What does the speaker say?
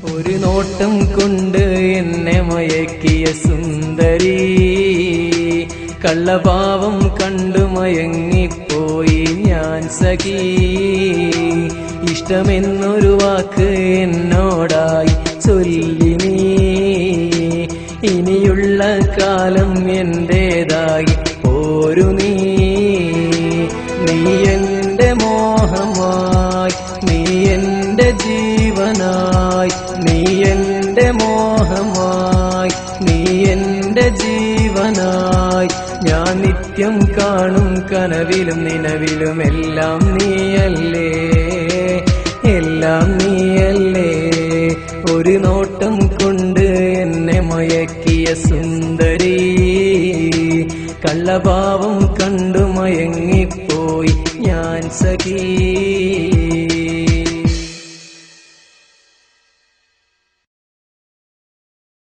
ഒരു നോട്ടം കൊണ്ട് എന്നെ മയക്കിയ സുന്ദരി, കള്ളഭാവം കണ്ടു മയങ്ങിപ്പോയി ഞാൻ സഖി. ഇഷ്ടമെന്നൊരു വാക്ക് എന്നോടായി ചൊല്ലി നീ, ഇനിയുള്ള കാലം എന്റേതായി പോരു നീ. നീ എന്റെ മോഹമായി, നീ എന്റെ ജീവനായി, നീ എന്റെ മോഹമായി, നീ എന്റെ ജീവനായി. ഞാൻ നിത്യം കാണും കനവിലും നിലവിലും എല്ലാം നീയല്ലേ, എല്ലാം നീയല്ലേ. ഒരു നോട്ടം കൊണ്ട് എന്നെ മയക്കിയ സുന്ദരി, കള്ളഭാവം കണ്ടു മയങ്ങിപ്പോയി ഞാൻ സഖി.